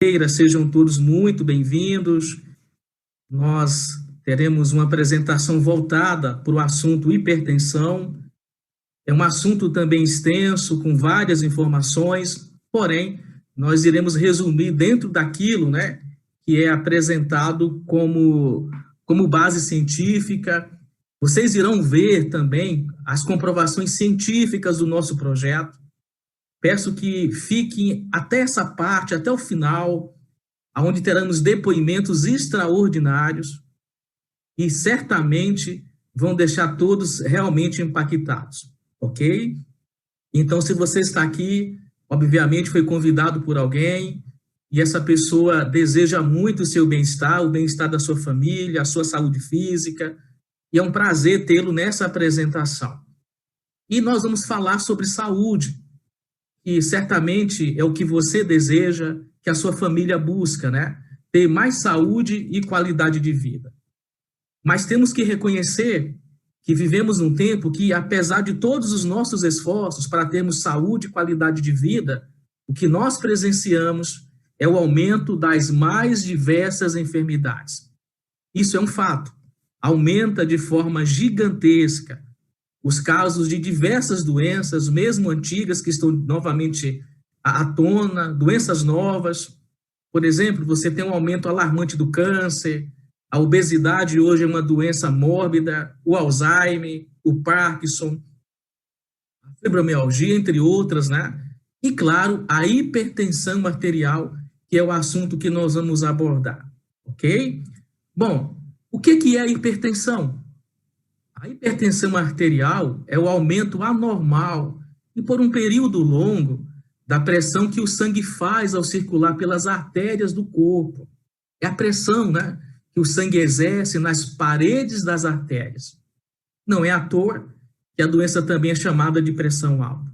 Sejam todos muito bem-vindos. Nós teremos uma apresentação voltada para o assunto hipertensão. É um assunto também extenso, com várias informações, porém, nós iremos resumir dentro daquilo, né, que é apresentado como base científica. Vocês irão ver também as comprovações científicas do nosso projeto. Peço que fiquem até essa parte, até o final, onde teremos depoimentos extraordinários e certamente vão deixar todos realmente impactados, ok? Então, se você está aqui, obviamente foi convidado por alguém e essa pessoa deseja muito o seu bem-estar, o bem-estar da sua família, a sua saúde física, e é um prazer tê-lo nessa apresentação. E nós vamos falar sobre saúde, que certamente é o que você deseja, que a sua família busca, né? Ter mais saúde e qualidade de vida. Mas temos que reconhecer que vivemos num tempo que, apesar de todos os nossos esforços para termos saúde e qualidade de vida, o que nós presenciamos é o aumento das mais diversas enfermidades. Isso é um fato. Aumenta de forma gigantesca os casos de diversas doenças, mesmo antigas, que estão novamente à tona, doenças novas. Por exemplo, você tem um aumento alarmante do câncer, a obesidade hoje é uma doença mórbida, o Alzheimer, o Parkinson, a fibromialgia, entre outras, né? E, claro, a hipertensão arterial, que é o assunto que nós vamos abordar, ok? Bom, o que é a hipertensão? A hipertensão arterial é o aumento anormal e por um período longo da pressão que o sangue faz ao circular pelas artérias do corpo. É a pressão, né, que o sangue exerce nas paredes das artérias. Não é à toa que a doença também é chamada de pressão alta.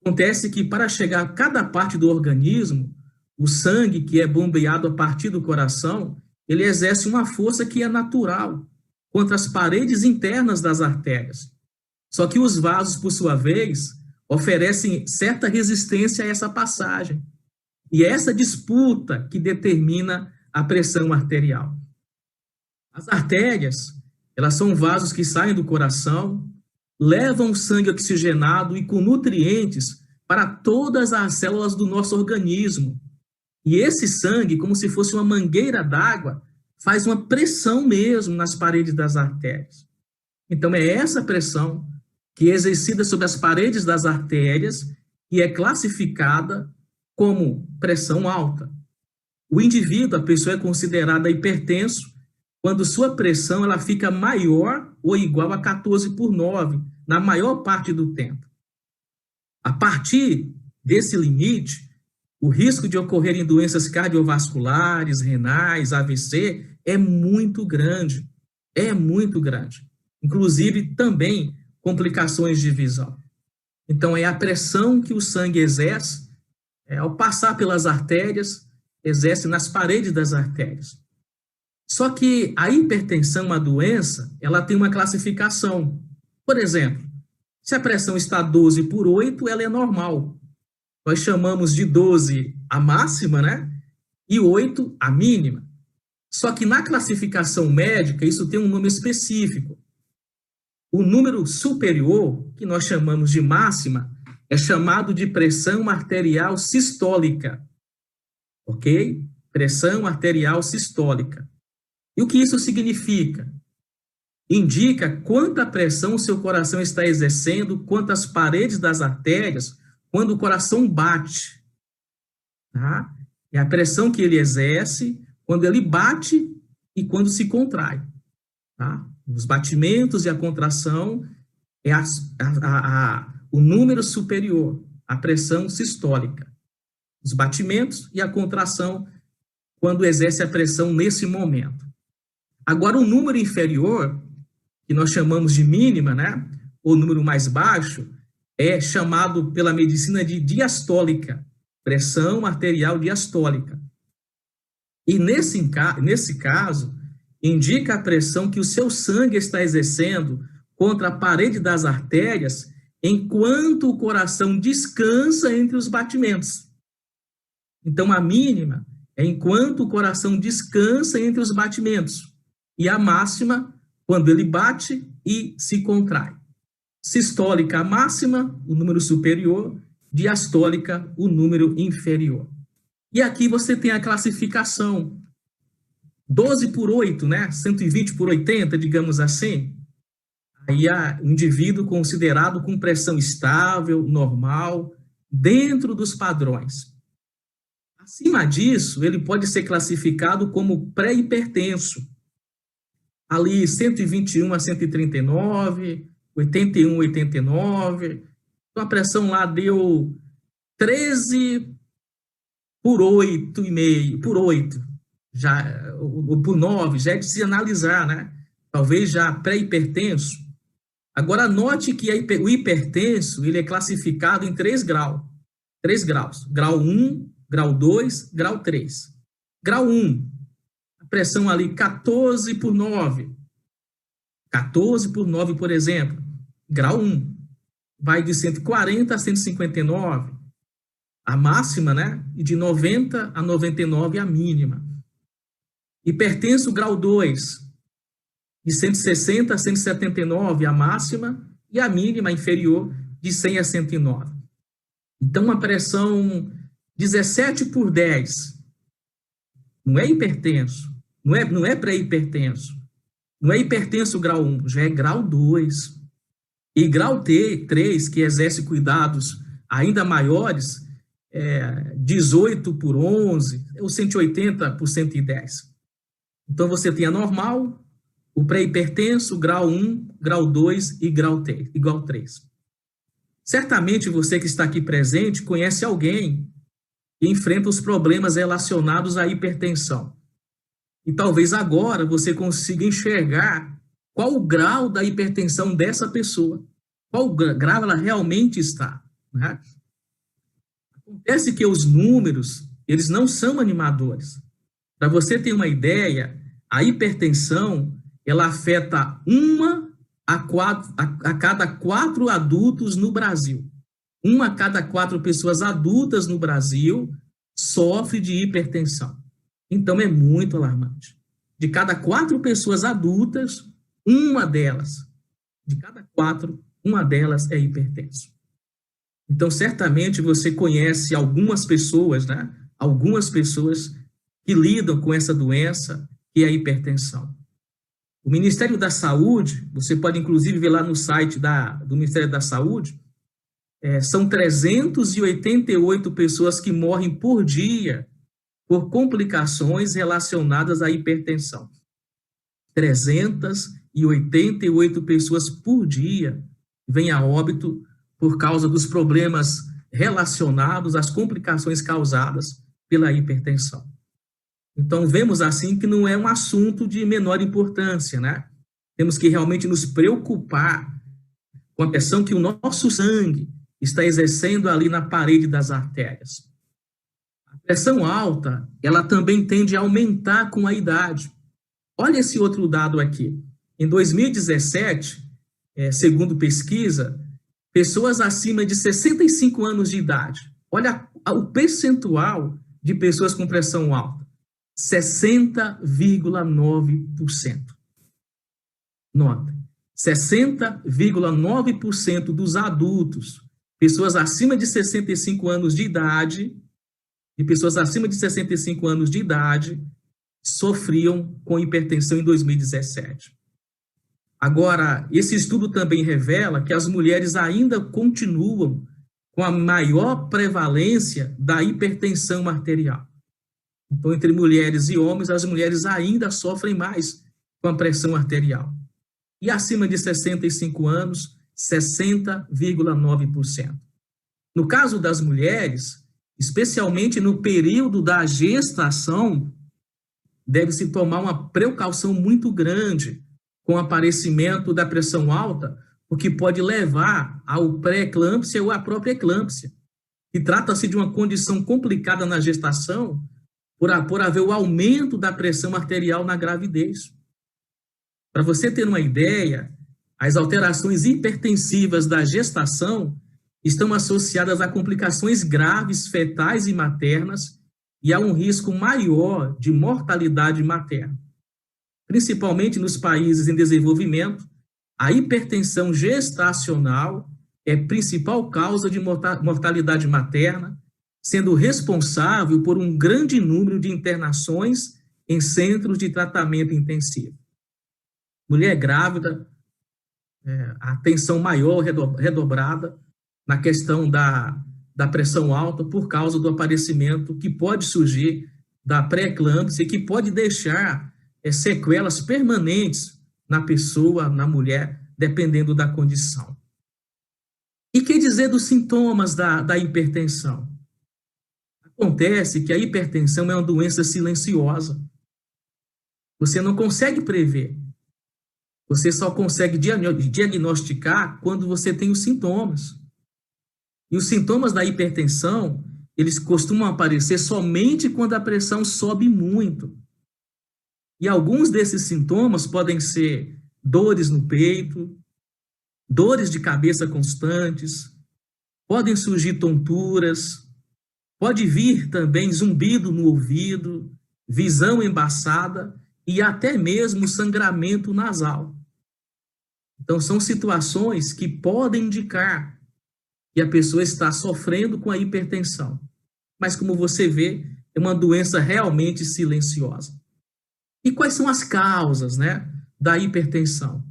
Acontece que para chegar a cada parte do organismo, o sangue que é bombeado a partir do coração, ele exerce uma força que é natural contra as paredes internas das artérias. Só que os vasos, por sua vez, oferecem certa resistência a essa passagem. E é essa disputa que determina a pressão arterial. As artérias, elas são vasos que saem do coração, levam o sangue oxigenado e com nutrientes para todas as células do nosso organismo. E esse sangue, como se fosse uma mangueira d'água, faz uma pressão mesmo nas paredes das artérias. Então, é essa pressão que é exercida sobre as paredes das artérias e é classificada como pressão alta. O indivíduo, a pessoa é considerada hipertenso quando sua pressão ela fica maior ou igual a 14/9, na maior parte do tempo. A partir desse limite, o risco de ocorrerem doenças cardiovasculares, renais, AVC, é muito grande. É muito grande. Inclusive, também, complicações de visão. Então, é a pressão que o sangue exerce, ao passar pelas artérias, exerce nas paredes das artérias. Só que a hipertensão, a doença, ela tem uma classificação. Por exemplo, se a pressão está 12/8, ela é normal. Nós chamamos de 12 a máxima, né? E 8 a mínima. Só que na classificação médica, isso tem um nome específico. O número superior, que nós chamamos de máxima, é chamado de pressão arterial sistólica. Ok? Pressão arterial sistólica. E o que isso significa? Indica quanta pressão o seu coração está exercendo, quantas paredes das artérias, quando o coração bate. Tá? É a pressão que ele exerce quando ele bate e quando se contrai. Tá? Os batimentos e a contração é o número superior, a pressão sistólica. Os batimentos e a contração quando exerce a pressão nesse momento. Agora, o número inferior, que nós chamamos de mínima, né? Ou número mais baixo, é chamado pela medicina de diastólica, pressão arterial diastólica. E nesse caso, indica a pressão que o seu sangue está exercendo contra a parede das artérias enquanto o coração descansa entre os batimentos. Então, a mínima é enquanto o coração descansa entre os batimentos, e a máxima, quando ele bate e se contrai. Sistólica, a máxima, o número superior, diastólica, o número inferior. E aqui você tem a classificação 12 por 8, né? 120 por 80, digamos assim. Aí o indivíduo considerado com pressão estável, normal, dentro dos padrões. Acima disso, ele pode ser classificado como pré-hipertenso. Ali 121 a 139, 81 a 89. Então a pressão lá deu 13 por 8,5, por 8, já, ou por 9, já é de se analisar, né? Talvez já pré-hipertenso. Agora, note que o hipertenso, ele é classificado em 3 graus. 3 graus. Grau 1, grau 2, grau 3. Grau 1, a pressão ali 14 por 9. 14 por 9, por exemplo. Grau 1, vai de 140 a 159. A máxima, né? E de 90 a 99 a mínima. Hipertenso grau 2, de 160 a 179 a máxima e a mínima inferior de 100 a 109. Então, uma pressão 17 por 10 não é hipertenso, não é pré-hipertenso, não é hipertenso grau 1, já é grau 2. E grau 3, que exerce cuidados ainda maiores, 18 por 11, ou 180 por 110. Então, você tem a normal, o pré-hipertenso, grau 1, grau 2 e grau 3. Certamente você que está aqui presente conhece alguém que enfrenta os problemas relacionados à hipertensão. E talvez agora você consiga enxergar qual o grau da hipertensão dessa pessoa, qual grau ela realmente está, né? Acontece que os números, eles não são animadores. Para você ter uma ideia, a hipertensão, ela afeta 1 a cada 4 adultos no Brasil. 1 a cada 4 pessoas adultas no Brasil sofre de hipertensão. Então, é muito alarmante. De cada 4 pessoas adultas, de cada 4, uma delas é hipertenso. Então, certamente você conhece algumas pessoas, né? Algumas pessoas que lidam com essa doença, que é a hipertensão. O Ministério da Saúde, você pode inclusive ver lá no site do Ministério da Saúde, são 388 pessoas que morrem por dia por complicações relacionadas à hipertensão. 388 pessoas por dia vêm a óbito por causa dos problemas relacionados às complicações causadas pela hipertensão. Então, vemos assim que não é um assunto de menor importância, né? Temos que realmente nos preocupar com a pressão que o nosso sangue está exercendo ali na parede das artérias. A pressão alta, ela também tende a aumentar com a idade. Olha esse outro dado aqui. Em 2017, segundo pesquisa, pessoas acima de 65 anos de idade, olha o percentual de pessoas com pressão alta, 60,9%. Nota, 60,9% dos adultos, pessoas acima de 65 anos de idade, sofriam com hipertensão em 2017. Agora, esse estudo também revela que as mulheres ainda continuam com a maior prevalência da hipertensão arterial. Então, entre mulheres e homens, as mulheres ainda sofrem mais com a pressão arterial. E acima de 65 anos, 60,9%. No caso das mulheres, especialmente no período da gestação, deve-se tomar uma precaução muito grande com o aparecimento da pressão alta, o que pode levar ao pré-eclâmpsia ou à própria eclâmpsia. E trata-se de uma condição complicada na gestação, por haver o aumento da pressão arterial na gravidez. Para você ter uma ideia, as alterações hipertensivas da gestação estão associadas a complicações graves fetais e maternas e há um risco maior de mortalidade materna. Principalmente nos países em desenvolvimento, a hipertensão gestacional é a principal causa de mortalidade materna, sendo responsável por um grande número de internações em centros de tratamento intensivo. Mulher grávida, a atenção maior redobrada na questão da pressão alta por causa do aparecimento que pode surgir da pré-eclâmpsia e que pode deixar sequelas permanentes na pessoa, na mulher, dependendo da condição. E que dizer dos sintomas da hipertensão? Acontece que a hipertensão é uma doença silenciosa. Você não consegue prever. Você só consegue diagnosticar quando você tem os sintomas. E os sintomas da hipertensão, eles costumam aparecer somente quando a pressão sobe muito. E alguns desses sintomas podem ser dores no peito, dores de cabeça constantes, podem surgir tonturas, pode vir também zumbido no ouvido, visão embaçada e até mesmo sangramento nasal. Então, são situações que podem indicar que a pessoa está sofrendo com a hipertensão. Mas, como você vê, é uma doença realmente silenciosa. E quais são as causas, da hipertensão?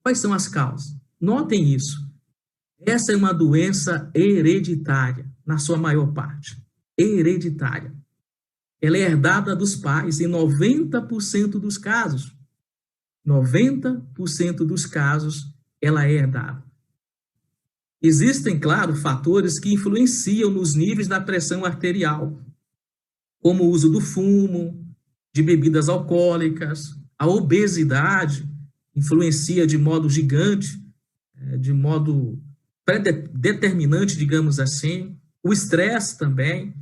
Quais são as causas? Notem isso. Essa é uma doença hereditária, na sua maior parte. Hereditária. Ela é herdada dos pais em 90% dos casos. 90% dos casos ela é herdada. Existem, claro, fatores que influenciam nos níveis da pressão arterial, como o uso do fumo, de bebidas alcoólicas, a obesidade influencia de modo gigante, de modo determinante, digamos assim, o estresse também,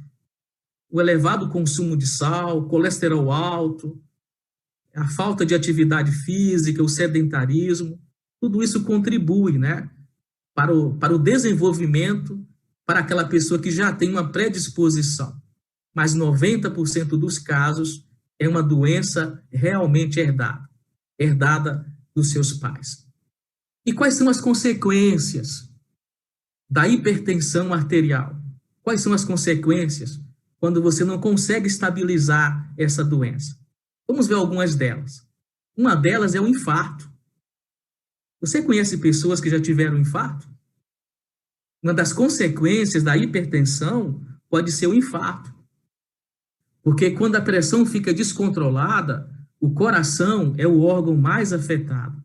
o elevado consumo de sal, colesterol alto, a falta de atividade física, o sedentarismo, tudo isso contribui, para o desenvolvimento, para aquela pessoa que já tem uma predisposição. Mas 90% dos casos é uma doença realmente herdada dos seus pais. E quais são as consequências da hipertensão arterial? Quais são as consequências quando você não consegue estabilizar essa doença? Vamos ver algumas delas. Uma delas é o infarto. Você conhece pessoas que já tiveram infarto? Uma das consequências da hipertensão pode ser o infarto. Porque quando a pressão fica descontrolada, o coração é o órgão mais afetado.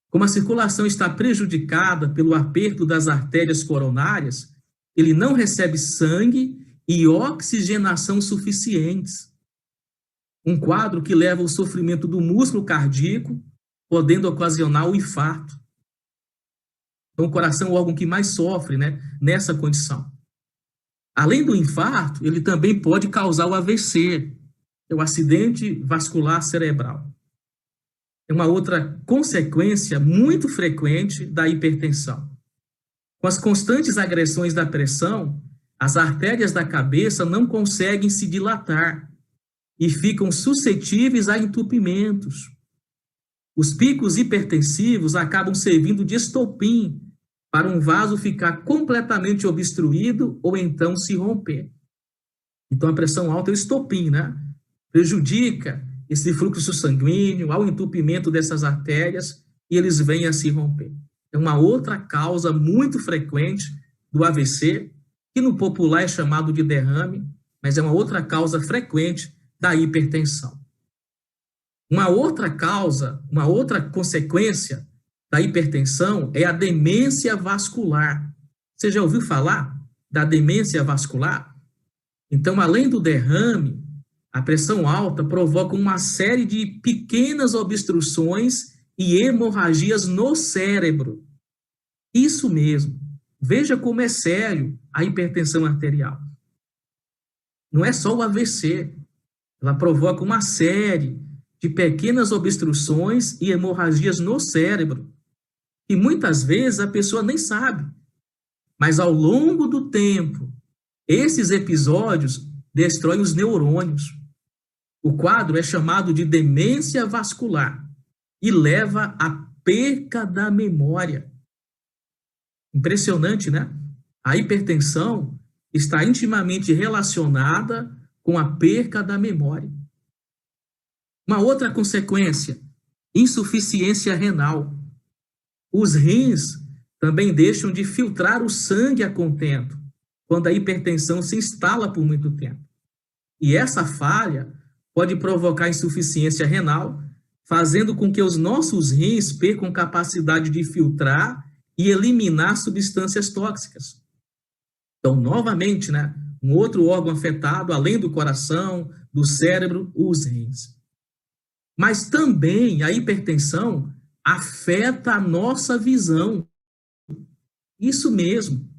Como a circulação está prejudicada pelo aperto das artérias coronárias, ele não recebe sangue e oxigenação suficientes. Um quadro que leva ao sofrimento do músculo cardíaco, podendo ocasionar o infarto. Então, o coração é o órgão que mais sofre, nessa condição. Além do infarto, ele também pode causar o AVC, é o acidente vascular cerebral. É uma outra consequência muito frequente da hipertensão. Com as constantes agressões da pressão, as artérias da cabeça não conseguem se dilatar e ficam suscetíveis a entupimentos. Os picos hipertensivos acabam servindo de estopim para um vaso ficar completamente obstruído ou então se romper. Então, a pressão alta é o estopim, prejudica esse fluxo sanguíneo, ao entupimento dessas artérias e eles vêm a se romper. É uma outra causa muito frequente do AVC, que no popular é chamado de derrame, mas é uma outra causa frequente da hipertensão. Uma outra causa, uma outra consequência da hipertensão é a demência vascular. Você já ouviu falar da demência vascular? Então, além do derrame, a pressão alta provoca uma série de pequenas obstruções e hemorragias no cérebro. Isso mesmo. Veja como é sério a hipertensão arterial. Não é só o AVC. Ela provoca uma série de pequenas obstruções e hemorragias no cérebro. E muitas vezes a pessoa nem sabe. Mas ao longo do tempo, Esses episódios destroem os neurônios. O quadro é chamado de demência vascular e leva à perca da memória. Impressionante, né? A hipertensão está intimamente relacionada com a perca da memória. Uma outra consequência, insuficiência renal. Os rins também deixam de filtrar o sangue a contento, quando a hipertensão se instala por muito tempo. E essa falha pode provocar insuficiência renal, fazendo com que os nossos rins percam capacidade de filtrar e eliminar substâncias tóxicas. Então, novamente, né, um outro órgão afetado, além do coração, do cérebro, os rins. Mas também a hipertensão afeta a nossa visão. Isso mesmo.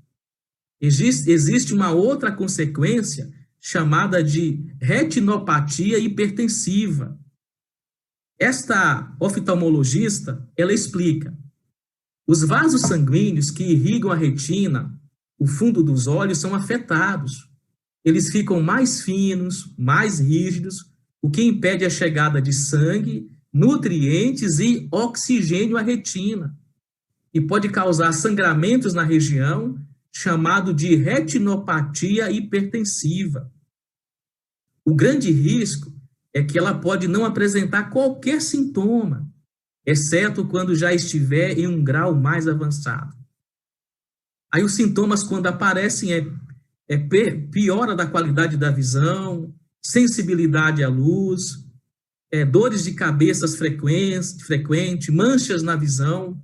Existe uma outra consequência chamada de retinopatia hipertensiva. Esta oftalmologista, ela explica: os vasos sanguíneos que irrigam a retina, o fundo dos olhos, são afetados. Eles ficam mais finos, mais rígidos, o que impede a chegada de sangue, nutrientes e oxigênio à retina. E pode causar sangramentos na região, chamado de retinopatia hipertensiva. O grande risco é que ela pode não apresentar qualquer sintoma, exceto quando já estiver em um grau mais avançado. Aí os sintomas, quando aparecem, piora da qualidade da visão, sensibilidade à luz, dores de cabeça frequentes, manchas na visão,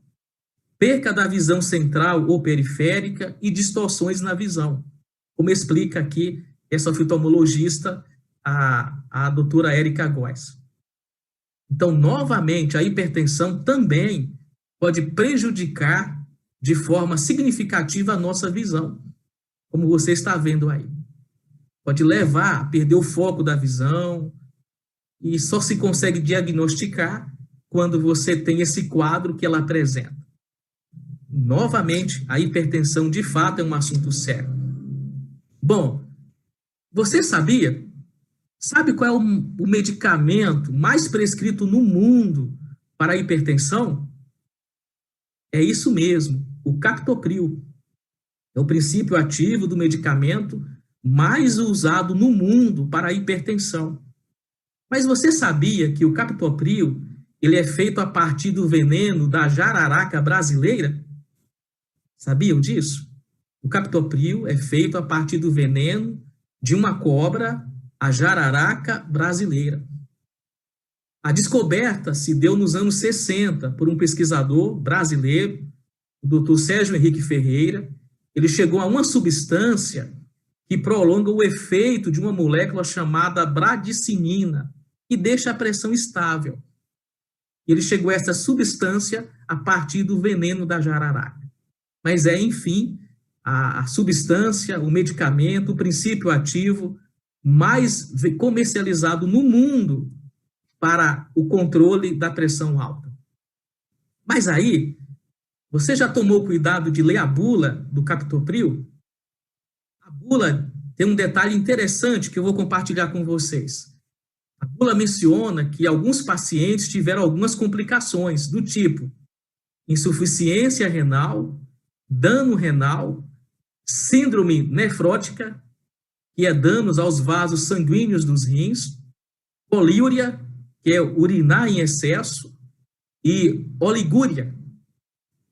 perca da visão central ou periférica e distorções na visão, como explica aqui essa oftalmologista, a doutora Érica Góes. Então, novamente, a hipertensão também pode prejudicar de forma significativa a nossa visão, como você está vendo aí. Pode levar a perder o foco da visão e só se consegue diagnosticar quando você tem esse quadro que ela apresenta. Novamente, a hipertensão de fato é um assunto sério. Bom, você sabia? Sabe qual é o medicamento mais prescrito no mundo para a hipertensão? É isso mesmo, o captopril. É o princípio ativo do medicamento mais usado no mundo para a hipertensão. Mas você sabia que o captopril, ele é feito a partir do veneno da jararaca brasileira? Sabiam disso? O captopril é feito a partir do veneno de uma cobra, a jararaca brasileira. A descoberta se deu nos anos 60 por um pesquisador brasileiro, o Dr. Sérgio Henrique Ferreira. Ele chegou a uma substância que prolonga o efeito de uma molécula chamada bradicinina, que deixa a pressão estável. Ele chegou a essa substância a partir do veneno da jararaca. Mas enfim, a substância, o medicamento, o princípio ativo mais comercializado no mundo para o controle da pressão alta. Mas aí, você já tomou cuidado de ler a bula do captopril? A bula tem um detalhe interessante que eu vou compartilhar com vocês. A bula menciona que alguns pacientes tiveram algumas complicações do tipo insuficiência renal, dano renal, síndrome nefrótica, que é danos aos vasos sanguíneos dos rins, poliúria, que é urinar em excesso, e oligúria,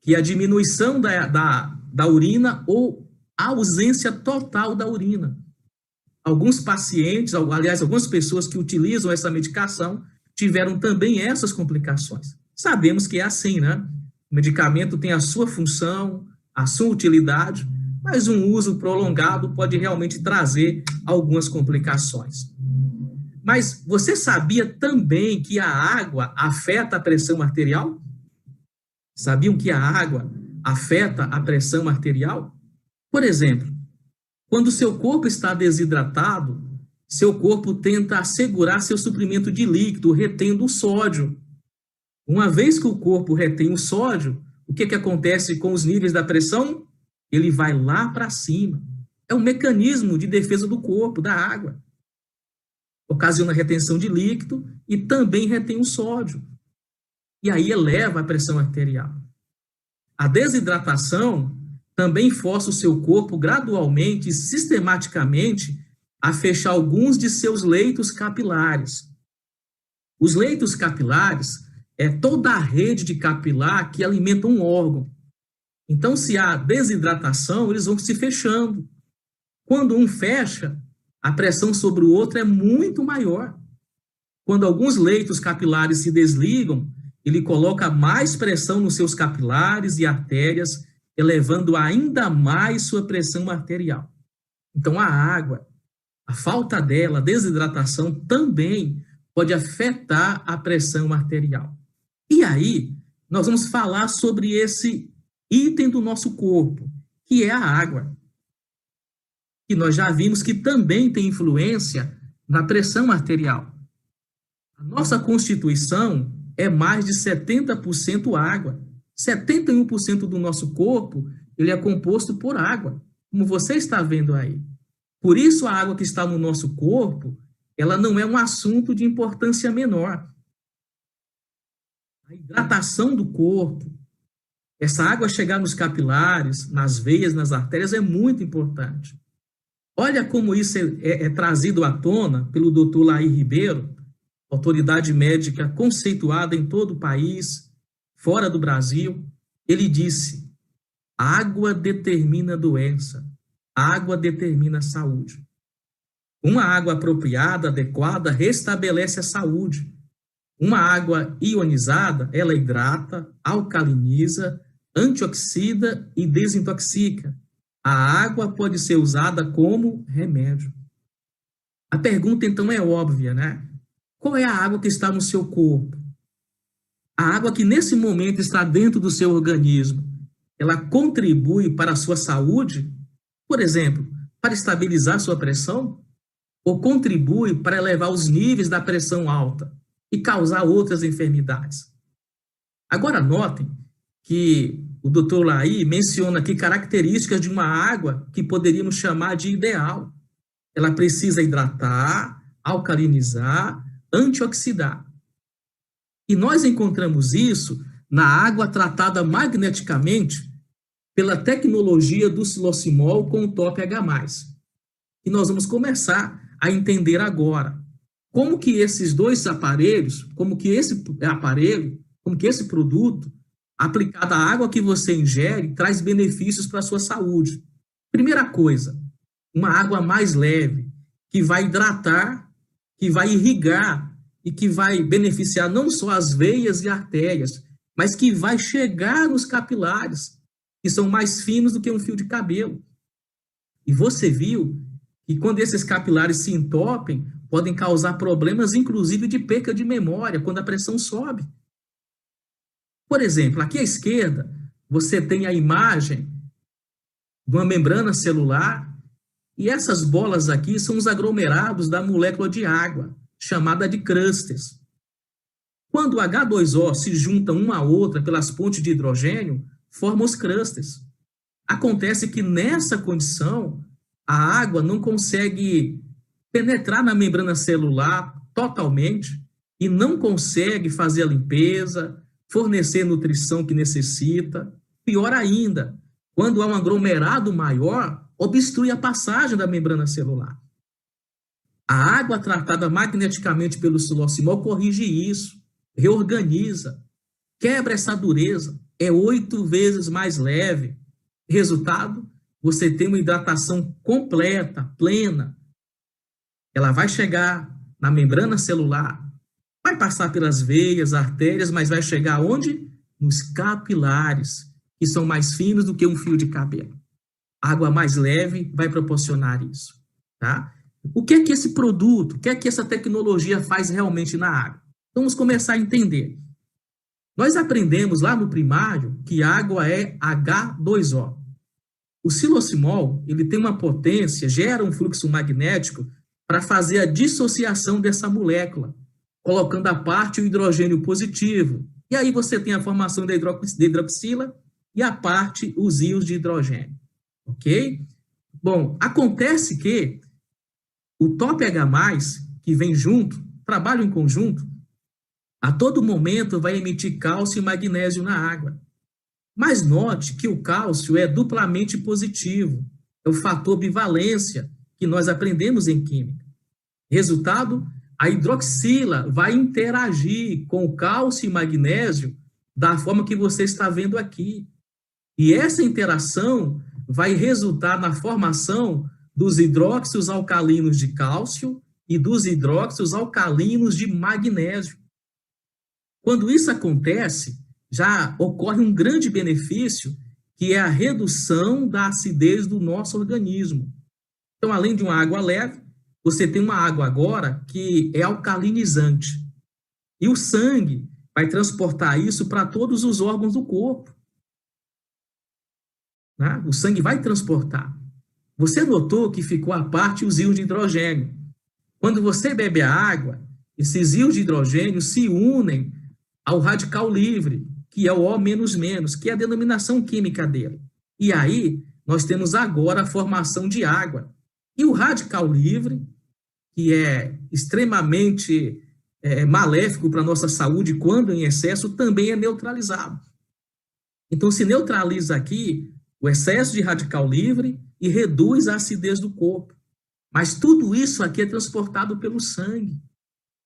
que é a diminuição da urina ou a ausência total da urina. Alguns pacientes, aliás, algumas pessoas que utilizam essa medicação tiveram também essas complicações. Sabemos que é assim, né? O medicamento tem a sua função, a sua utilidade, mas um uso prolongado pode realmente trazer algumas complicações. Mas você sabia também que a água afeta a pressão arterial? Sabiam que a água afeta a pressão arterial? Por exemplo, quando seu corpo está desidratado, seu corpo tenta assegurar seu suprimento de líquido, retendo o sódio. Uma vez que o corpo retém o sódio, o que acontece com os níveis da pressão? Ele vai lá para cima. é um mecanismo de defesa do corpo, da água. Ocasiona retenção de líquido e também retém o sódio. E aí eleva a pressão arterial. A desidratação também força o seu corpo gradualmente e sistematicamente a fechar alguns de seus leitos capilares. Os leitos capilares é toda a rede de capilar que alimenta um órgão. Então, se há desidratação, eles vão se fechando. Quando um fecha, a pressão sobre o outro é muito maior. Quando alguns leitos capilares se desligam, ele coloca mais pressão nos seus capilares e artérias, elevando ainda mais sua pressão arterial. Então, a água, a falta dela, a desidratação, também pode afetar a pressão arterial. E aí, nós vamos falar sobre esse item do nosso corpo, que é a água. E nós já vimos que também tem influência na pressão arterial. A nossa Constituição é mais de 70% água. 71% do nosso corpo, ele é composto por água, como você está vendo aí. Por isso, a água que está no nosso corpo, ela não é um assunto de importância menor. A hidratação do corpo, essa água chegar nos capilares, nas veias, nas artérias, é muito importante. Olha como isso é trazido à tona pelo Dr. Laí Ribeiro, autoridade médica conceituada em todo o país, fora do Brasil. Ele disse: água determina doença, água determina saúde. Uma água apropriada, adequada, restabelece a saúde. Uma água ionizada, ela hidrata, alcaliniza, antioxida e desintoxica. A água pode ser usada como remédio. A pergunta, então, é óbvia, né? Qual é a água que está no seu corpo? A água que nesse momento está dentro do seu organismo, ela contribui para a sua saúde? Por exemplo, para estabilizar sua pressão? Ou contribui para elevar os níveis da pressão alta e causar outras enfermidades? Agora, notem que o Dr. Laí menciona aqui características de uma água que poderíamos chamar de ideal. Ela precisa hidratar, alcalinizar, antioxidar. E nós encontramos isso na água tratada magneticamente pela tecnologia do silocimol com o top H+. E nós vamos começar a entender agora como que esses dois aparelhos, como que esse aparelho, como que esse produto, aplicado à água que você ingere, traz benefícios para a sua saúde. Primeira coisa, uma água mais leve, que vai hidratar, que vai irrigar e que vai beneficiar não só as veias e artérias, mas que vai chegar nos capilares, que são mais finos do que um fio de cabelo. E você viu que quando esses capilares se entopem, podem causar problemas, inclusive de perca de memória, quando a pressão sobe. Por exemplo, aqui à esquerda, você tem a imagem de uma membrana celular, e essas bolas aqui são os aglomerados da molécula de água, chamada de crustes. Quando o H2O se junta uma à outra pelas pontes de hidrogênio, formam os crustes. Acontece que nessa condição, a água não consegue penetrar na membrana celular totalmente e não consegue fazer a limpeza, fornecer a nutrição que necessita. Pior ainda, quando há um aglomerado maior, obstrui a passagem da membrana celular. A água tratada magneticamente pelo silocimol corrige isso, reorganiza, quebra essa dureza, é 8 vezes mais leve. Resultado, você tem uma hidratação completa, plena. Ela vai chegar na membrana celular, vai passar pelas veias, artérias, mas vai chegar onde? Nos capilares, que são mais finos do que um fio de cabelo. A água mais leve vai proporcionar isso, tá? O que é que esse produto, o que é que essa tecnologia faz realmente na água? Vamos começar a entender. Nós aprendemos lá no primário que água é H2O. O silocimol, ele tem uma potência, gera um fluxo magnético para fazer a dissociação dessa molécula, colocando à parte o hidrogênio positivo. E aí você tem a formação da hidroxila e à parte os íons de hidrogênio. Ok? Bom, acontece que o TOP-H+, que vem junto, trabalham em conjunto, a todo momento vai emitir cálcio e magnésio na água. Mas note que o cálcio é duplamente positivo, é o fator bivalência que nós aprendemos em química. Resultado, a hidroxila vai interagir com o cálcio e magnésio da forma que você está vendo aqui. E essa interação vai resultar na formação dos hidróxidos alcalinos de cálcio e dos hidróxidos alcalinos de magnésio. Quando isso acontece, já ocorre um grande benefício, que é a redução da acidez do nosso organismo. Então, além de uma água leve, você tem uma água agora que é alcalinizante. E o sangue vai transportar isso para todos os órgãos do corpo. Né? O sangue vai transportar. Você notou que ficou à parte os íons de hidrogênio. Quando você bebe a água, esses íons de hidrogênio se unem ao radical livre, que é o O-, que é a denominação química dele. E aí, nós temos agora a formação de água. E o radical livre, que é extremamente maléfico para a nossa saúde quando em excesso, também é neutralizado. Então, se neutraliza aqui o excesso de radical livre e reduz a acidez do corpo. Mas tudo isso aqui é transportado pelo sangue,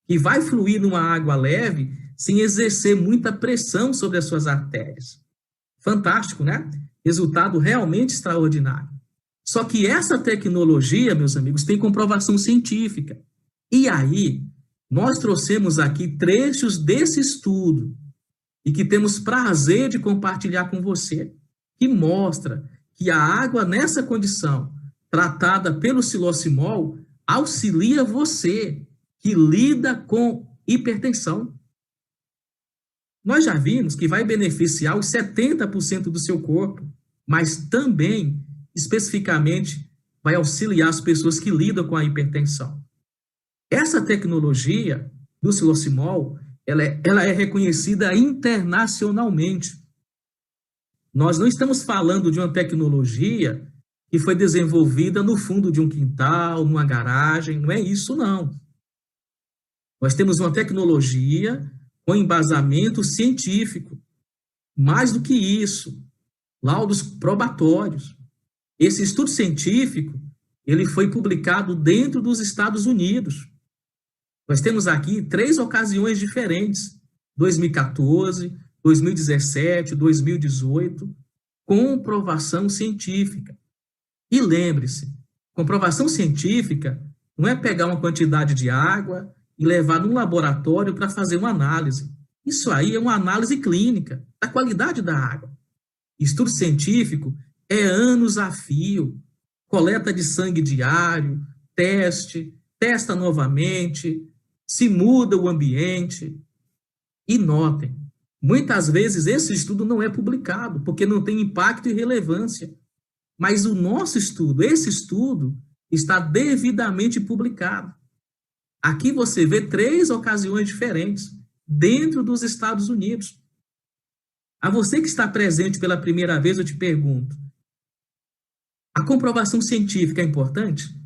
que vai fluir numa água leve sem exercer muita pressão sobre as suas artérias. Fantástico, né? Resultado realmente extraordinário. Só que essa tecnologia, meus amigos, tem comprovação científica. E aí, nós trouxemos aqui trechos desse estudo e que temos prazer de compartilhar com você, que mostra que a água nessa condição, tratada pelo xilocimol, auxilia você que lida com hipertensão. Nós já vimos que vai beneficiar os 70% do seu corpo, mas também, especificamente, vai auxiliar as pessoas que lidam com a hipertensão. Essa tecnologia do xilocimol, ela é reconhecida internacionalmente. Nós não estamos falando de uma tecnologia que foi desenvolvida no fundo de um quintal, numa garagem, não é isso, não. Nós temos uma tecnologia com embasamento científico. Mais do que isso, laudos probatórios. Esse estudo científico, ele foi publicado dentro dos Estados Unidos. Nós temos aqui 3 ocasiões diferentes, 2014, 2017, 2018, comprovação científica. E lembre-se, comprovação científica não é pegar uma quantidade de água e levar num laboratório para fazer uma análise. Isso aí é uma análise clínica da qualidade da água. Estudo científico é anos a fio, coleta de sangue diário, testa novamente, se muda o ambiente. E notem, muitas vezes esse estudo não é publicado, porque não tem impacto e relevância. Mas o nosso estudo, esse estudo, está devidamente publicado. Aqui você vê 3 ocasiões diferentes, dentro dos Estados Unidos. A você que está presente pela primeira vez, eu te pergunto, a comprovação científica é importante?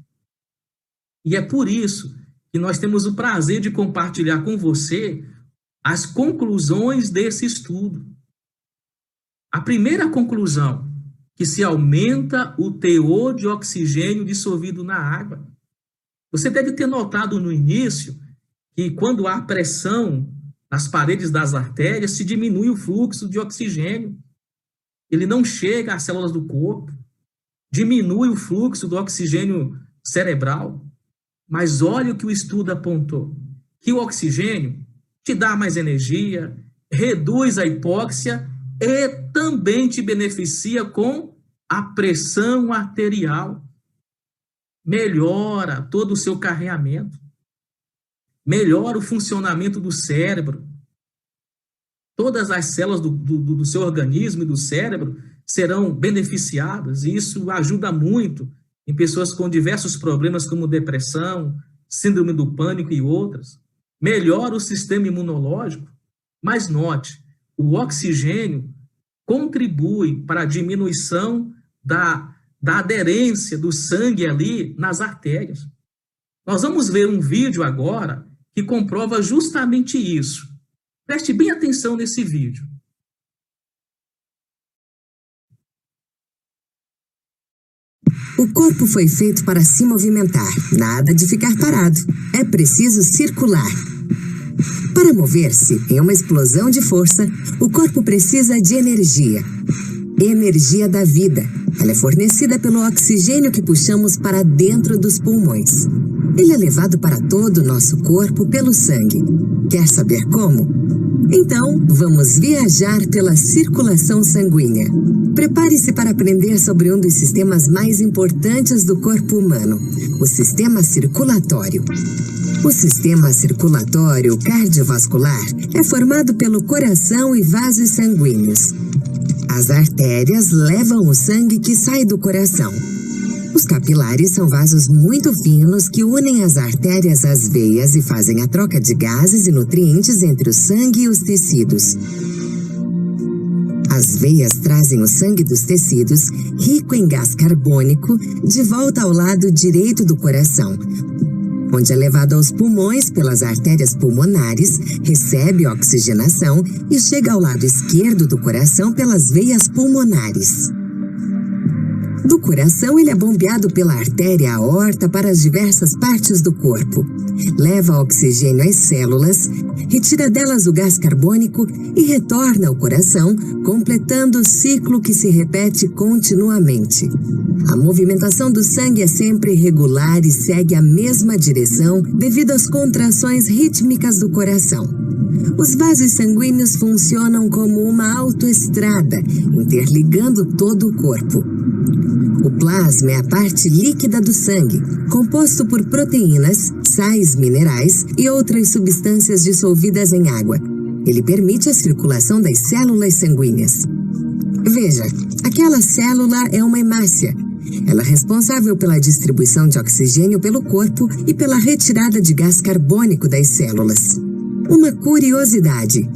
E é por isso que nós temos o prazer de compartilhar com você as conclusões desse estudo. A primeira conclusão, que se aumenta o teor de oxigênio dissolvido na água. Você deve ter notado no início que quando há pressão nas paredes das artérias, se diminui o fluxo de oxigênio. Ele não chega às células do corpo, diminui o fluxo do oxigênio cerebral. Mas olha o que o estudo apontou, que o oxigênio te dá mais energia, reduz a hipóxia e também te beneficia com a pressão arterial. Melhora todo o seu carreamento, melhora o funcionamento do cérebro. Todas as células do seu organismo e do cérebro serão beneficiadas, e isso ajuda muito em pessoas com diversos problemas como depressão, síndrome do pânico e outras. Melhora o sistema imunológico, mas note, o oxigênio contribui para a diminuição da da aderência do sangue ali nas artérias. Nós vamos ver um vídeo agora que comprova justamente isso. Preste bem atenção nesse vídeo. O corpo foi feito para se movimentar, nada de ficar parado. É preciso circular. Para mover-se em uma explosão de força, o corpo precisa de energia. Energia da vida. Ela é fornecida pelo oxigênio que puxamos para dentro dos pulmões. Ele é levado para todo o nosso corpo pelo sangue. Quer saber como? Então, vamos viajar pela circulação sanguínea. Prepare-se para aprender sobre um dos sistemas mais importantes do corpo humano, o sistema circulatório. O sistema circulatório cardiovascular é formado pelo coração e vasos sanguíneos. As artérias levam o sangue que sai do coração. Os capilares são vasos muito finos que unem as artérias às veias e fazem a troca de gases e nutrientes entre o sangue e os tecidos. As veias trazem o sangue dos tecidos, rico em gás carbônico, de volta ao lado direito do coração, onde é levado aos pulmões pelas artérias pulmonares, recebe oxigenação e chega ao lado esquerdo do coração pelas veias pulmonares. Do coração, ele é bombeado pela artéria aorta para as diversas partes do corpo. Leva oxigênio às células, retira delas o gás carbônico e retorna ao coração, completando o ciclo que se repete continuamente. A movimentação do sangue é sempre regular e segue a mesma direção devido às contrações rítmicas do coração. Os vasos sanguíneos funcionam como uma autoestrada, interligando todo o corpo. O plasma é a parte líquida do sangue, composto por proteínas, sais minerais e outras substâncias dissolvidas em água. Ele permite a circulação das células sanguíneas. Veja, aquela célula é uma hemácia. Ela é responsável pela distribuição de oxigênio pelo corpo e pela retirada de gás carbônico das células. Uma curiosidade: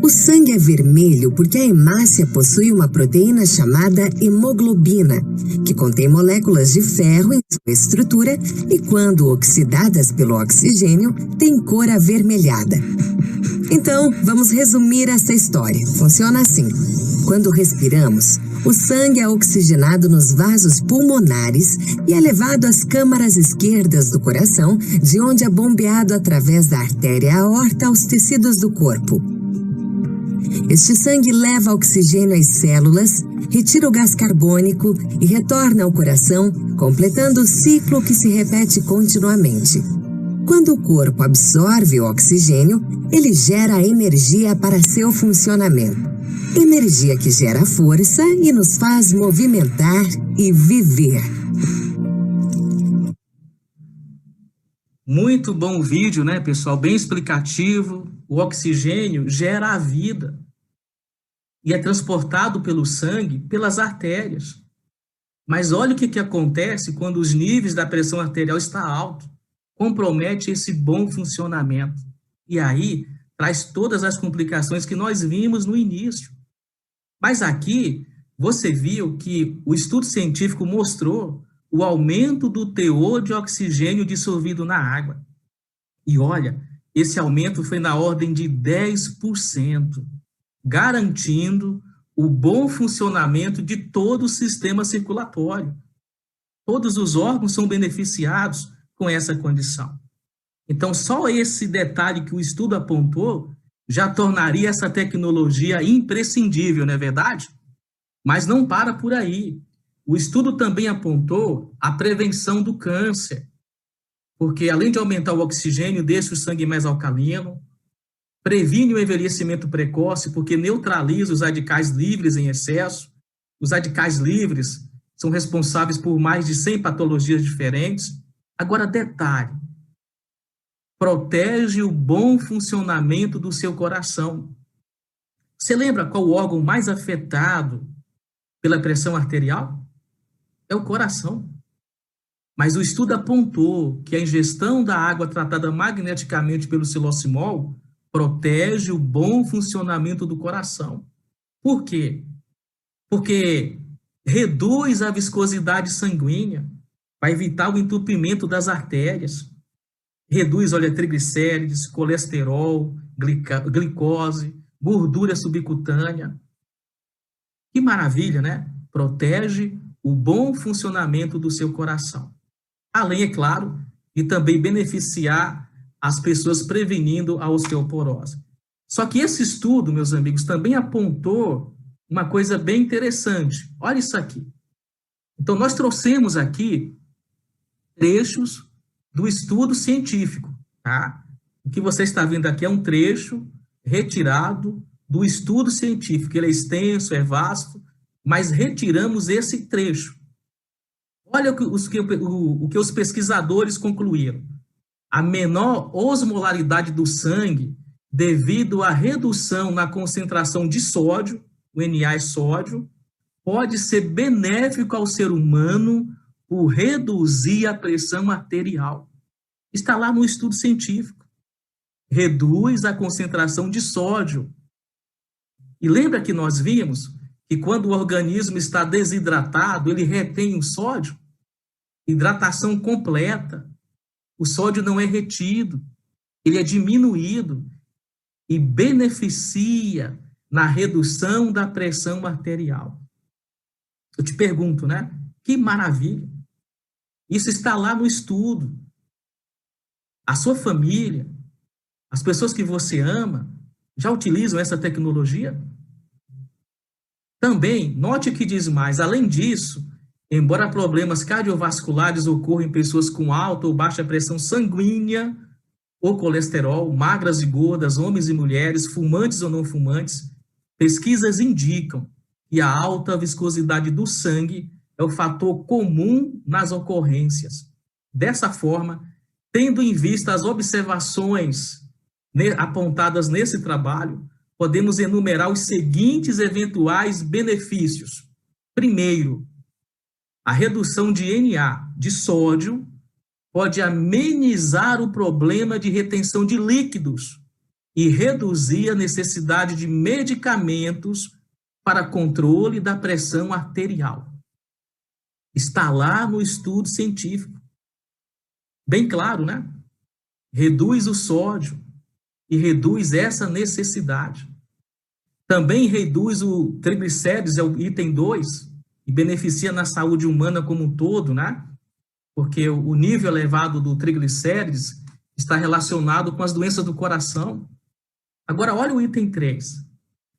o sangue é vermelho porque a hemácia possui uma proteína chamada hemoglobina, que contém moléculas de ferro em sua estrutura e, quando oxidadas pelo oxigênio, tem cor avermelhada. Então, vamos resumir essa história. Funciona assim: quando respiramos, o sangue é oxigenado nos vasos pulmonares e é levado às câmaras esquerdas do coração, de onde é bombeado através da artéria aorta aos tecidos do corpo. Este sangue leva oxigênio às células, retira o gás carbônico e retorna ao coração, completando o ciclo que se repete continuamente. Quando o corpo absorve o oxigênio, ele gera energia para seu funcionamento. Energia que gera força e nos faz movimentar e viver. Muito bom vídeo, né, pessoal? Bem explicativo. O oxigênio gera a vida e é transportado pelo sangue, pelas artérias. Mas olha o que acontece quando os níveis da pressão arterial estão altos. Compromete esse bom funcionamento. E aí traz todas as complicações que nós vimos no início. Mas aqui você viu que o estudo científico mostrou o aumento do teor de oxigênio dissolvido na água. E olha, esse aumento foi na ordem de 10%, garantindo o bom funcionamento de todo o sistema circulatório. Todos os órgãos são beneficiados com essa condição. Então, só esse detalhe que o estudo apontou já tornaria essa tecnologia imprescindível, não é verdade? Mas não para por aí. O estudo também apontou a prevenção do câncer, porque além de aumentar o oxigênio, deixa o sangue mais alcalino, previne o envelhecimento precoce, porque neutraliza os radicais livres em excesso. Os radicais livres são responsáveis por mais de 100 patologias diferentes. Agora, detalhe: protege o bom funcionamento do seu coração. Você lembra qual o órgão mais afetado pela pressão arterial? É o coração. Mas o estudo apontou que a ingestão da água tratada magneticamente pelo xilocimol protege o bom funcionamento do coração. Por quê? Porque reduz a viscosidade sanguínea, vai evitar o entupimento das artérias, reduz, olha, triglicérides, colesterol, glicose, gordura subcutânea. Que maravilha, né? Protege o bom funcionamento do seu coração. Além, é claro, de também beneficiar as pessoas prevenindo a osteoporose. Só que esse estudo, meus amigos, também apontou uma coisa bem interessante. Olha isso aqui. Então, nós trouxemos aqui trechos do estudo científico, tá? O que você está vendo aqui é um trecho retirado do estudo científico. Ele é extenso, é vasto, mas retiramos esse trecho. Olha o que os pesquisadores concluíram. A menor osmolaridade do sangue, devido à redução na concentração de sódio, o Na é sódio, pode ser benéfico ao ser humano por reduzir a pressão arterial. Está lá no estudo científico. Reduz a concentração de sódio. E lembra que nós vimos que quando o organismo está desidratado, ele retém o sódio? Hidratação completa. O sódio não é retido, ele é diminuído e beneficia na redução da pressão arterial. Eu te pergunto, né? Que maravilha! Isso está lá no estudo. A sua família, as pessoas que você ama, já utilizam essa tecnologia? Também, note o que diz mais, além disso, embora problemas cardiovasculares ocorram em pessoas com alta ou baixa pressão sanguínea ou colesterol, magras e gordas, homens e mulheres, fumantes ou não fumantes, pesquisas indicam que a alta viscosidade do sangue é o fator comum nas ocorrências. Dessa forma, tendo em vista as observações apontadas nesse trabalho, podemos enumerar os seguintes eventuais benefícios. Primeiro, a redução de Na, de sódio, pode amenizar o problema de retenção de líquidos e reduzir a necessidade de medicamentos para controle da pressão arterial. Está lá no estudo científico. Bem claro, né? Reduz o sódio e reduz essa necessidade. Também reduz o triglicérides, é o item 2, e beneficia na saúde humana como um todo, né? Porque o nível elevado do triglicérides está relacionado com as doenças do coração. Agora, olha o item 3.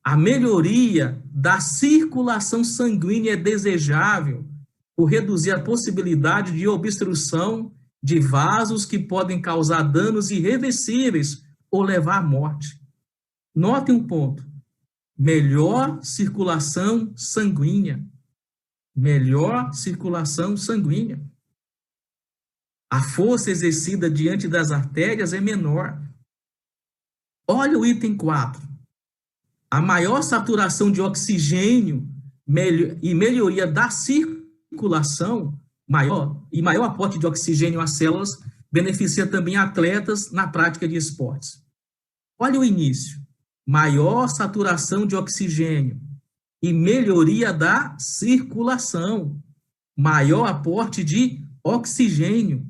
A melhoria da circulação sanguínea é desejável por reduzir a possibilidade de obstrução de vasos que podem causar danos irreversíveis ou levar à morte. Notem um ponto. Melhor circulação sanguínea. Melhor circulação sanguínea. A força exercida diante das artérias é menor. Olha o item 4. A maior saturação de oxigênio e melhoria da circulação, maior aporte de oxigênio às células, beneficia também atletas na prática de esportes. Olha o início. Maior saturação de oxigênio e melhoria da circulação. Maior aporte de oxigênio.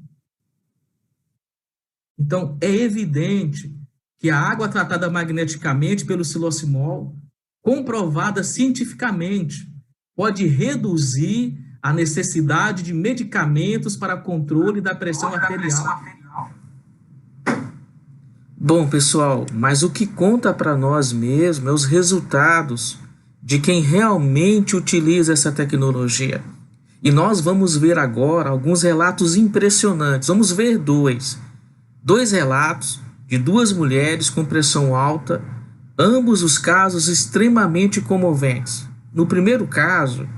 Então, é evidente que a água tratada magneticamente pelo xilocimol, comprovada cientificamente, pode reduzir a necessidade de medicamentos para controle da pressão arterial. Bom, pessoal, mas o que conta para nós mesmo é os resultados de quem realmente utiliza essa tecnologia. E nós vamos ver agora alguns relatos impressionantes. Vamos ver dois relatos de duas mulheres com pressão alta, ambos os casos extremamente comoventes. No primeiro caso,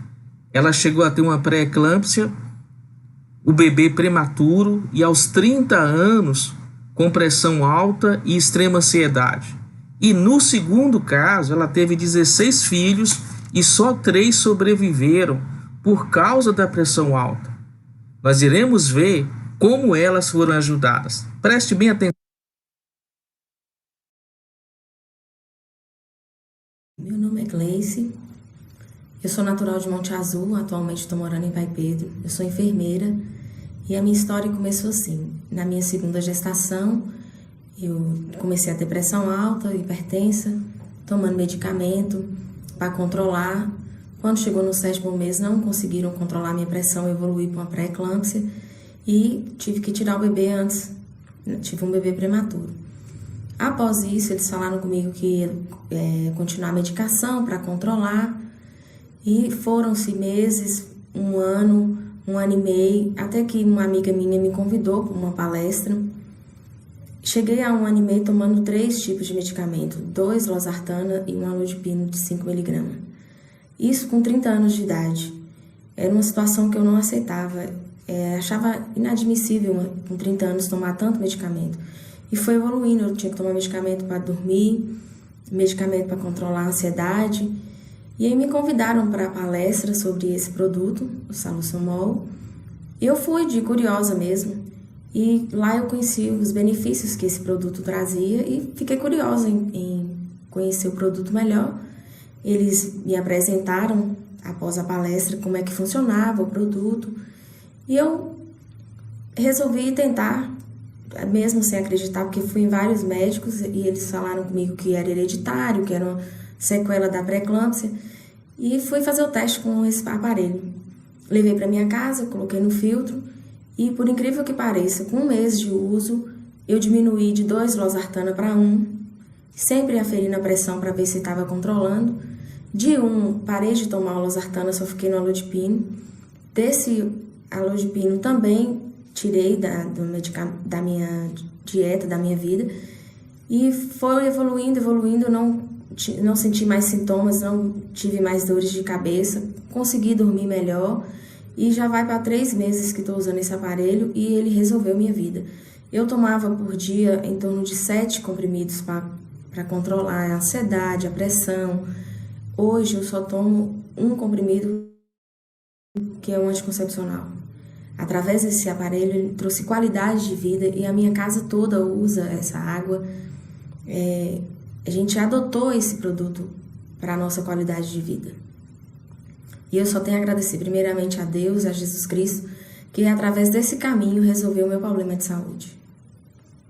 ela chegou a ter uma pré-eclâmpsia, o bebê prematuro e aos 30 anos com pressão alta e extrema ansiedade. E no segundo caso, ela teve 16 filhos e só 3 sobreviveram por causa da pressão alta. Nós iremos ver como elas foram ajudadas. Preste bem atenção. Meu nome é Gleice, Eu sou natural de Monte Azul, atualmente estou morando em Pai Pedro. Eu sou enfermeira e a minha história começou assim. Na minha segunda gestação, eu comecei a ter pressão alta, hipertensa, tomando medicamento para controlar. Quando chegou no 7º mês, não conseguiram controlar minha pressão, eu evoluí para uma pré-eclâmpsia e tive que tirar o bebê antes. Tive um bebê prematuro. Após isso, eles falaram comigo que ia continuar a medicação para controlar. E foram-se meses, um ano e meio, até que uma amiga minha me convidou para uma palestra. Cheguei a 1 ano e meio tomando 3 tipos de medicamento, 2 losartana e um alodipino de 5 mg. Isso com 30 anos de idade. Era uma situação que eu não aceitava, achava inadmissível com 30 anos tomar tanto medicamento. E foi evoluindo, eu tinha que tomar medicamento para dormir, medicamento para controlar a ansiedade. E aí me convidaram para a palestra sobre esse produto, o Saloxomol. Eu fui de curiosa mesmo. E lá eu conheci os benefícios que esse produto trazia e fiquei curiosa em conhecer o produto melhor. Eles me apresentaram, após a palestra, como é que funcionava o produto. E eu resolvi tentar, mesmo sem acreditar, porque fui em vários médicos e eles falaram comigo que era hereditário, que era uma sequela da pré-eclâmpsia. E fui fazer o teste com esse aparelho. Levei para minha casa, coloquei no filtro e, por incrível que pareça, com 1 mês de uso, eu diminuí de 2 losartana para 1, sempre aferindo a pressão para ver se estava controlando. De 1, parei de tomar o losartana, só fiquei no alodipino. Desse alodipino também tirei da minha dieta, da minha vida. E foi evoluindo, não senti mais sintomas, não tive mais dores de cabeça, consegui dormir melhor e já vai para 3 meses que estou usando esse aparelho e ele resolveu minha vida. Eu tomava por dia em torno de 7 comprimidos para controlar a ansiedade, a pressão. Hoje eu só tomo 1 comprimido, que é um anticoncepcional. Através desse aparelho ele trouxe qualidade de vida e a minha casa toda usa essa água. A gente adotou esse produto para a nossa qualidade de vida. E eu só tenho a agradecer primeiramente a Deus, a Jesus Cristo, que através desse caminho resolveu o meu problema de saúde.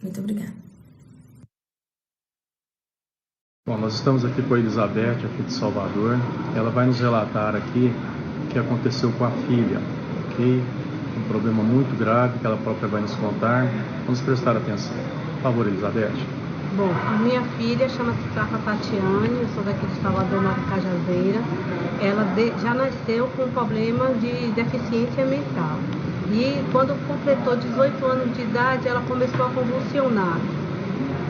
Muito obrigada. Bom, nós estamos aqui com a Elizabeth, aqui de Salvador. Ela vai nos relatar aqui o que aconteceu com a filha, ok? Um problema muito grave que ela própria vai nos contar. Vamos prestar atenção. Por favor, Elizabeth. Bom, a minha filha chama-se Tafa Tatiane, eu sou daqui de Salvador, Nova Cajazeira. Ela já nasceu com problema de deficiência mental. E quando completou 18 anos de idade, ela começou a convulsionar.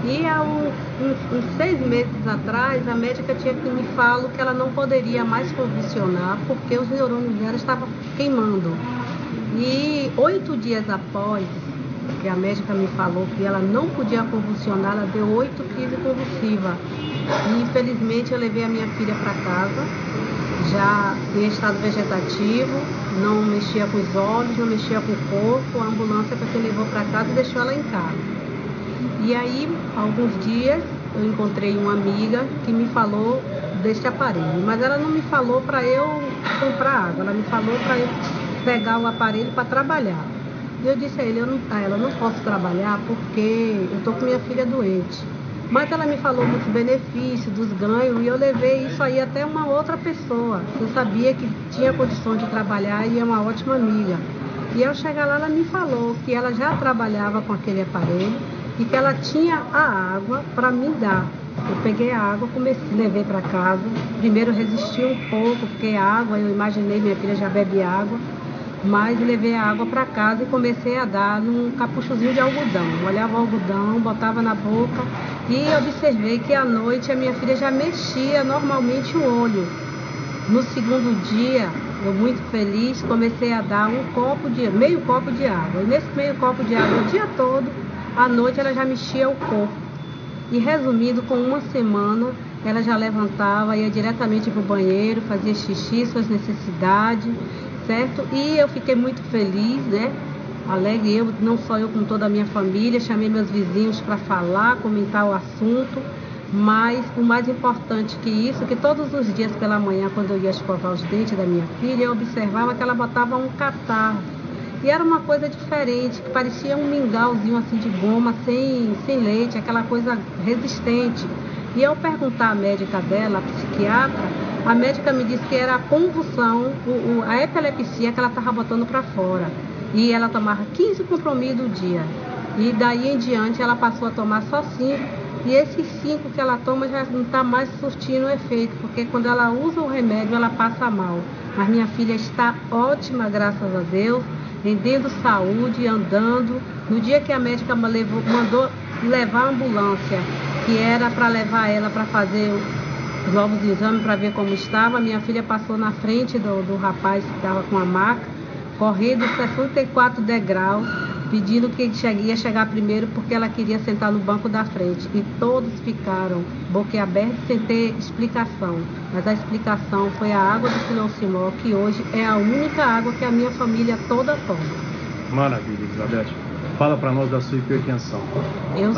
E há uns 6 meses atrás, a médica tinha que me falar que ela não poderia mais convulsionar porque os neurônios dela estavam queimando. E 8 dias após que a médica me falou que ela não podia convulsionar, ela deu 8 crises convulsivas. E infelizmente eu levei a minha filha para casa, já em estado vegetativo, não mexia com os olhos, não mexia com o corpo. A ambulância que levou para casa e deixou ela em casa. E aí, alguns dias, eu encontrei uma amiga que me falou deste aparelho, mas ela não me falou para eu comprar água, ela me falou para eu pegar o aparelho para trabalhar. E eu disse a ela, não posso trabalhar porque eu estou com minha filha doente. Mas ela me falou dos benefícios, dos ganhos, e eu levei isso aí até uma outra pessoa. Eu sabia que tinha condições de trabalhar e é uma ótima amiga. E ao chegar lá, ela me falou que ela já trabalhava com aquele aparelho e que ela tinha a água para me dar. Eu peguei a água, levei para casa. Primeiro resisti um pouco, porque a água, eu imaginei, minha filha já bebe água. Mas levei a água para casa e comecei a dar num capuchozinho de algodão. Molhava o algodão, botava na boca e observei que à noite a minha filha já mexia normalmente o olho. No segundo dia, eu muito feliz, comecei a dar meio copo de água. E nesse meio copo de água o dia todo, à noite ela já mexia o corpo. E resumindo, com 1 semana, ela já levantava, ia diretamente para o banheiro, fazia xixi, suas necessidades, certo? E eu fiquei muito feliz, né? Alegre, não só eu, com toda a minha família, chamei meus vizinhos para falar, comentar o assunto, Mas o mais importante que isso, que todos os dias pela manhã, quando eu ia escovar os dentes da minha filha, eu observava que ela botava um catarro. E era uma coisa diferente, que parecia um mingauzinho assim de goma, sem leite, aquela coisa resistente. E eu perguntar à médica dela, a psiquiatra, a médica me disse que era a convulsão, a epilepsia que ela estava botando para fora. E ela tomava 15 comprimidos do dia. E daí em diante ela passou a tomar só 5. E esses 5 que ela toma já não está mais surtindo efeito, porque quando ela usa o remédio ela passa mal. Mas minha filha está ótima, graças a Deus, rendendo saúde, andando. No dia que a médica mandou levar a ambulância, que era para levar ela para fazer os novos exames para ver como estava, minha filha passou na frente do rapaz que estava com a maca, correndo 64 degraus, pedindo que ele ia chegar primeiro porque ela queria sentar no banco da frente. E todos ficaram boquiabertos sem ter explicação. Mas a explicação foi a água do Filocimol, que hoje é a única água que a minha família toda toma. Maravilha, Elizabeth. Fala para nós da sua hipertensão. Eu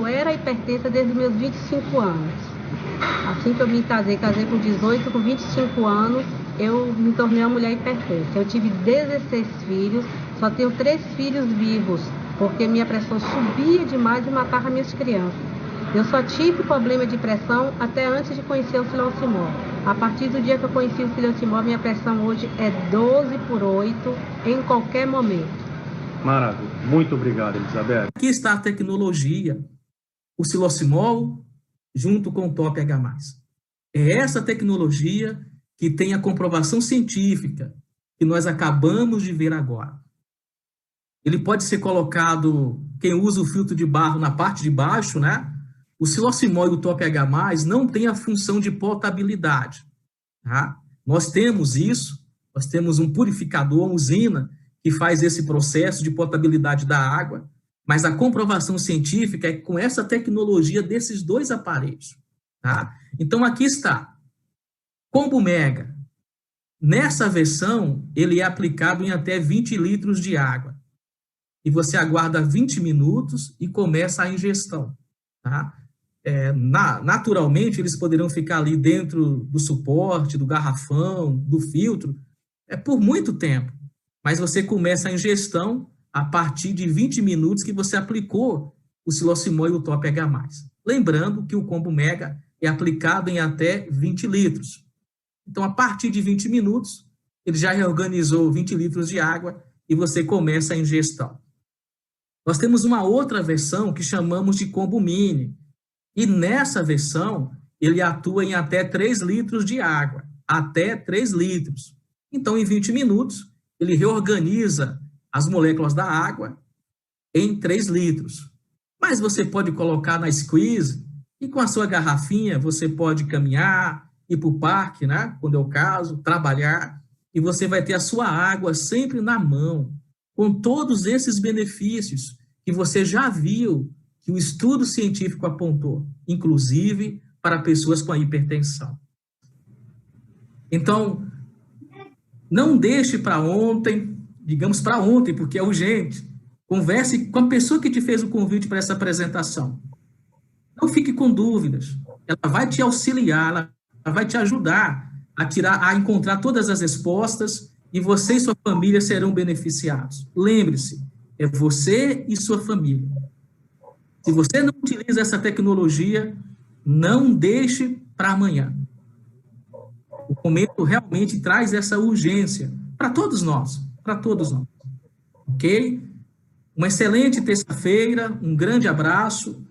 era hipertensa desde os meus 25 anos. Assim que eu me casei com 18, com 25 anos, eu me tornei uma mulher hipertensa. Eu tive 16 filhos, só tenho 3 filhos vivos, porque minha pressão subia demais e matava minhas crianças. Eu só tive problema de pressão até antes de conhecer o Filocimol. A partir do dia que eu conheci o Filocimol, minha pressão hoje é 12/8 em qualquer momento. Maravilha. Muito obrigado, Elizabeth. Aqui está a tecnologia, o Filocimol junto com o Top H+. É essa tecnologia que tem a comprovação científica que nós acabamos de ver agora. Ele pode ser colocado, quem usa o filtro de barro na parte de baixo, né? O Filocimol e o Top H+, não tem a função de potabilidade. Tá? Nós temos isso, nós temos um purificador, uma usina, que faz esse processo de potabilidade da água, mas a comprovação científica é com essa tecnologia desses 2 aparelhos. Tá? Então, aqui está. Combo Mega. Nessa versão, ele é aplicado em até 20 litros de água. E você aguarda 20 minutos e começa a ingestão. Tá? Naturalmente, eles poderão ficar ali dentro do suporte, do garrafão, do filtro, por muito tempo. Mas você começa a ingestão a partir de 20 minutos que você aplicou o Filocimol e o Top H+. Lembrando que o Combo Mega é aplicado em até 20 litros. Então, a partir de 20 minutos, ele já reorganizou 20 litros de água e você começa a ingestão. Nós temos uma outra versão que chamamos de Combo Mini. E nessa versão, ele atua em até 3 litros de água. Até 3 litros. Então, em 20 minutos, ele reorganiza as moléculas da água em 3 litros. Mas você pode colocar na squeeze e com a sua garrafinha você pode caminhar, ir para o parque, né? Quando é o caso, trabalhar, e você vai ter a sua água sempre na mão, com todos esses benefícios que você já viu que o estudo científico apontou, inclusive para pessoas com a hipertensão. Então, não deixe para ontem, digamos para ontem, porque é urgente. Converse com a pessoa que te fez o convite para essa apresentação. Não fique com dúvidas. Ela vai te auxiliar, ela vai te ajudar a encontrar todas as respostas e você e sua família serão beneficiados. Lembre-se, é você e sua família. Se você não utiliza essa tecnologia, não deixe para amanhã. O momento realmente traz essa urgência para todos nós, ok? Uma excelente terça-feira, um grande abraço